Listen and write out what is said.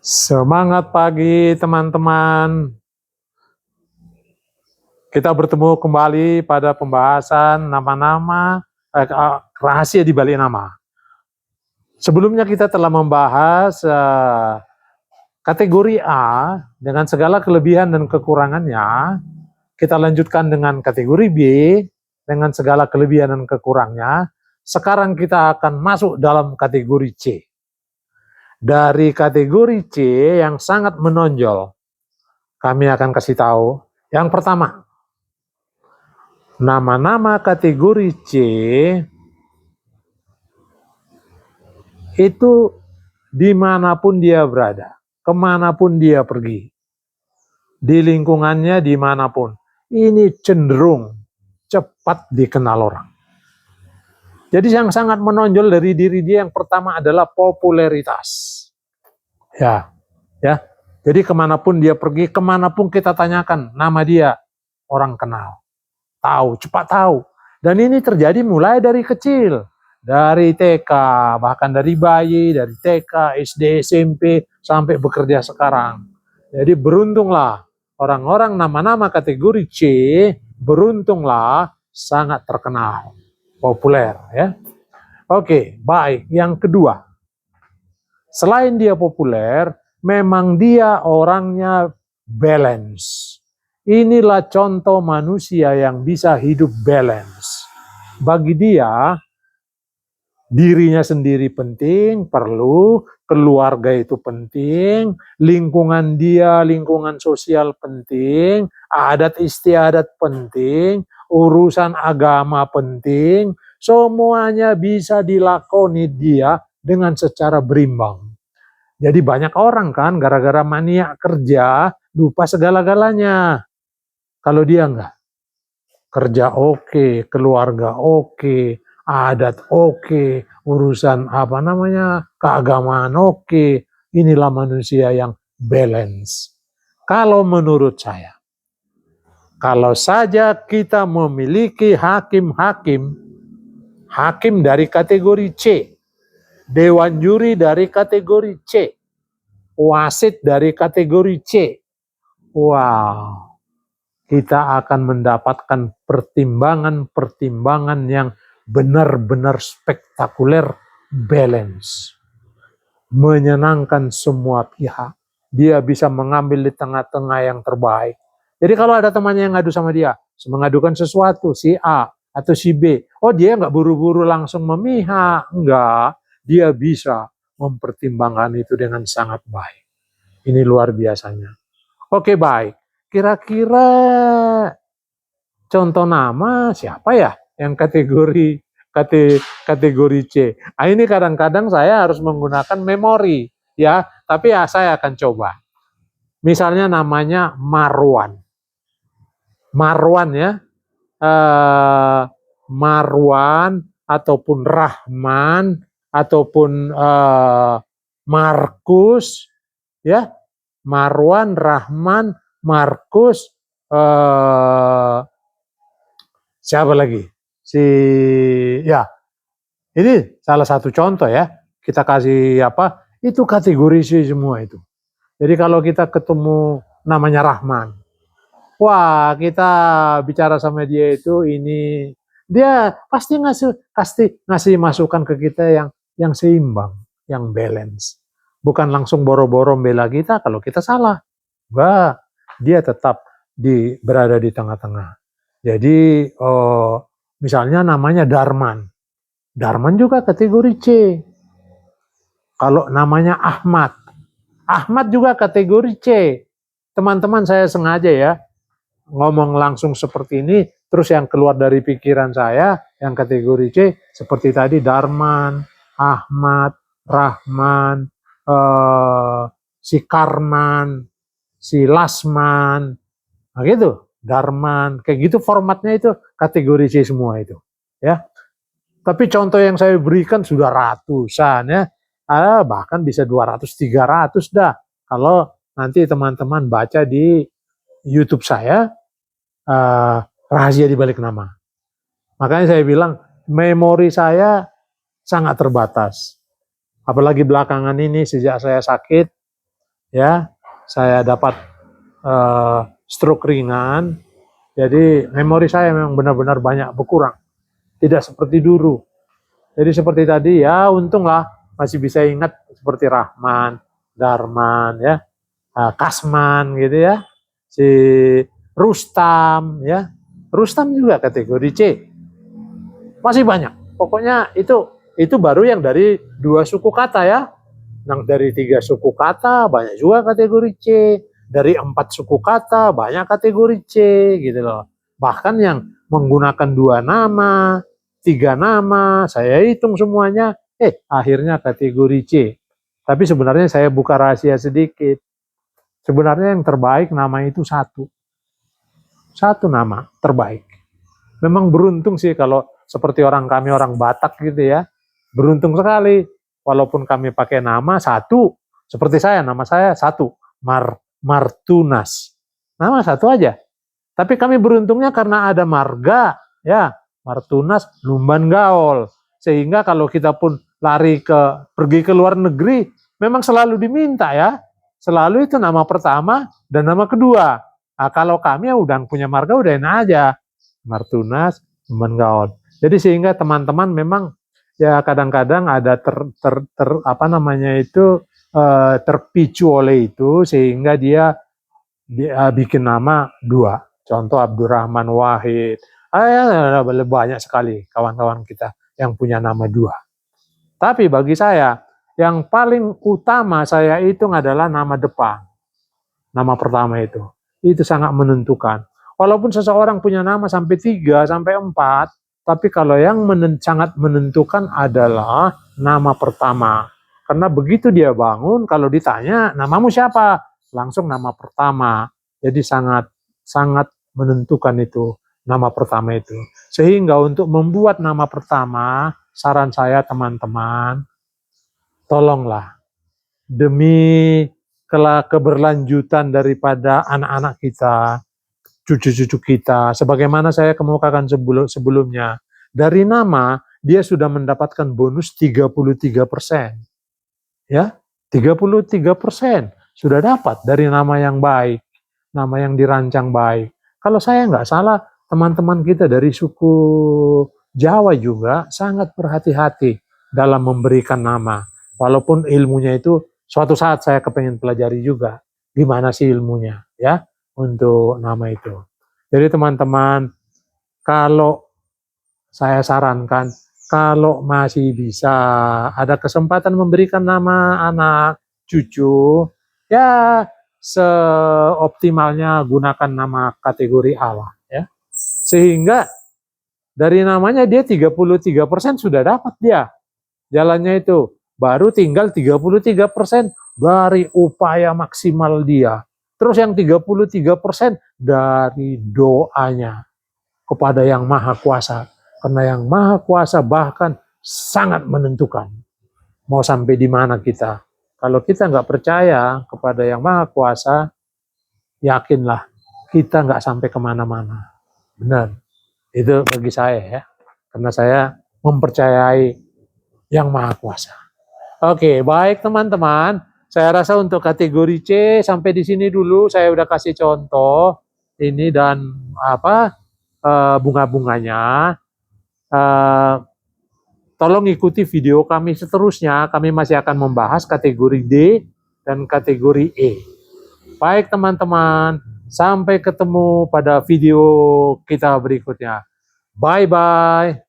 Semangat pagi teman-teman. Kita bertemu kembali pada pembahasan nama-nama, rahasia di balik nama. Sebelumnya kita telah membahas kategori A dengan segala kelebihan dan kekurangannya. Kita lanjutkan dengan kategori B dengan segala kelebihan dan kekurangannya. Sekarang kita akan masuk dalam kategori C. Dari kategori C yang sangat menonjol, kami akan kasih tahu. Yang pertama, nama-nama kategori C itu dimanapun dia berada, kemanapun dia pergi, di lingkungannya dimanapun, ini cenderung cepat dikenal orang. Jadi yang sangat menonjol dari diri dia yang pertama adalah popularitas. Ya. Jadi kemanapun dia pergi, kemanapun kita tanyakan nama dia, orang kenal. Tahu, cepat tahu. Dan ini terjadi mulai dari kecil. Dari TK, bahkan dari bayi, dari TK, SD, SMP, sampai bekerja sekarang. Jadi beruntunglah orang-orang nama-nama kategori C, beruntunglah sangat terkenal, populer ya. Oke, baik. Yang kedua, selain dia populer, memang dia orangnya balance. Inilah contoh manusia yang bisa hidup balance. Bagi dia, dirinya sendiri penting, perlu, keluarga itu penting, lingkungan dia, lingkungan sosial penting, adat istiadat penting, urusan agama penting, semuanya bisa dilakoni dia dengan secara berimbang. Jadi banyak orang kan gara-gara maniak kerja, lupa segala-galanya. Kalau dia enggak, kerja oke, keluarga oke, adat oke, urusan keagamaan oke. Inilah manusia yang balance. Kalau menurut saya, kalau saja kita memiliki hakim dari kategori C, dewan juri dari kategori C, wasit dari kategori C, wow, kita akan mendapatkan pertimbangan-pertimbangan yang benar-benar spektakuler, balance, menyenangkan semua pihak. Dia bisa mengambil di tengah-tengah yang terbaik. Jadi kalau ada temannya yang ngadu sama dia, mengadukan sesuatu, si A atau si B, oh dia nggak buru-buru langsung memihak, enggak. Dia bisa mempertimbangkan itu dengan sangat baik. Ini luar biasanya. Oke, baik. Kira-kira contoh nama siapa ya yang kategori C? Nah, ini kadang-kadang saya harus menggunakan memori ya, tapi ya saya akan coba. Misalnya namanya Marwan. Marwan ya. Marwan ataupun Rahman ataupun Markus ya. Marwan, Rahman, Markus, siapa lagi? Ini salah satu contoh ya. Kita kasih itu kategori C semua itu. Jadi kalau kita ketemu namanya Rahman, wah kita bicara sama dia itu dia pasti ngasih masukan ke kita yang seimbang, yang balance. Bukan langsung boro-boro membela kita kalau kita salah. Enggak, dia tetap berada di tengah-tengah. Jadi misalnya namanya Darman. Darman juga kategori C. Kalau namanya Ahmad. Ahmad juga kategori C. Teman-teman, saya sengaja ya ngomong langsung seperti ini, terus yang keluar dari pikiran saya yang kategori C seperti tadi Darman, Ahmad, Rahman, si Karman, si Lasman, nah gitu, Darman, kayak gitu formatnya itu kategori C semua itu, ya. Tapi contoh yang saya berikan sudah ratusan ya, bahkan bisa 200-300 dah. Kalau nanti teman-teman baca di YouTube saya, rahasia di balik nama. Makanya saya bilang memori saya sangat terbatas. Apalagi belakangan ini sejak saya sakit, ya. Saya dapat stroke ringan, jadi memori saya memang benar-benar banyak berkurang, tidak seperti dulu. Jadi seperti tadi ya, untunglah masih bisa ingat seperti Rahman, Darman, ya, Kasman gitu ya, si Rustam ya, Rustam juga kategori C, masih banyak. Pokoknya itu baru yang dari 2 suku kata ya. Yang dari 3 suku kata banyak juga kategori C. Dari 4 suku kata banyak kategori C gitu loh. Bahkan yang menggunakan 2 nama, 3 nama, saya hitung semuanya, akhirnya kategori C. Tapi sebenarnya saya buka rahasia sedikit. Sebenarnya yang terbaik nama itu satu. Satu nama terbaik. Memang beruntung sih kalau seperti kami orang Batak gitu ya. Beruntung sekali. Walaupun kami pakai nama satu, seperti saya, nama saya satu, Martunas. Nama satu aja. Tapi kami beruntungnya karena ada marga, ya, Martunas Lumban Gaol. Sehingga kalau kita pun pergi ke luar negeri, memang selalu diminta ya. Selalu itu nama pertama dan nama kedua. Nah, kalau kami ya udah punya marga udah enak aja. Martunas Lumban Gaol. Jadi sehingga teman-teman memang ya kadang-kadang ada terpicu oleh itu sehingga dia bikin nama 2. Contoh Abdurrahman Wahid. Ya, banyak sekali kawan-kawan kita yang punya nama 2. Tapi bagi saya yang paling utama saya hitung adalah nama depan. Nama pertama itu. Itu sangat menentukan. Walaupun seseorang punya nama sampai 3, sampai 4, tapi kalau yang sangat menentukan adalah nama pertama. Karena begitu dia bangun, kalau ditanya, namamu siapa? Langsung nama pertama. Jadi sangat menentukan itu, nama pertama itu. Sehingga untuk membuat nama pertama, saran saya teman-teman, tolonglah, demi keberlanjutan daripada anak-anak kita, cucu-cucu kita, sebagaimana saya kemukakan sebelumnya, dari nama dia sudah mendapatkan bonus 33%. Ya, 33% sudah dapat dari nama yang baik, nama yang dirancang baik. Kalau saya nggak salah, teman-teman kita dari suku Jawa juga sangat berhati-hati dalam memberikan nama. Walaupun ilmunya itu suatu saat saya kepengen pelajari juga, gimana sih ilmunya ya untuk nama itu. Jadi teman-teman, kalau saya sarankan, kalau masih bisa ada kesempatan memberikan nama anak cucu, ya seoptimalnya gunakan nama kategori A lah ya. Sehingga dari namanya dia 33% sudah dapat dia. Jalannya itu baru tinggal 33% dari upaya maksimal dia. Terus yang 33% dari doanya kepada Yang Maha Kuasa. Karena Yang Maha Kuasa bahkan sangat menentukan mau sampai di mana kita. Kalau kita nggak percaya kepada Yang Maha Kuasa, yakinlah kita nggak sampai kemana-mana. Benar. Itu bagi saya ya. Karena saya mempercayai Yang Maha Kuasa. Oke, baik teman-teman. Saya rasa untuk kategori C sampai di sini dulu. Saya udah kasih contoh ini dan bunga-bunganya. Tolong ikuti video kami seterusnya. Kami masih akan membahas kategori D dan kategori E. Baik teman-teman, sampai ketemu pada video kita berikutnya. Bye-bye.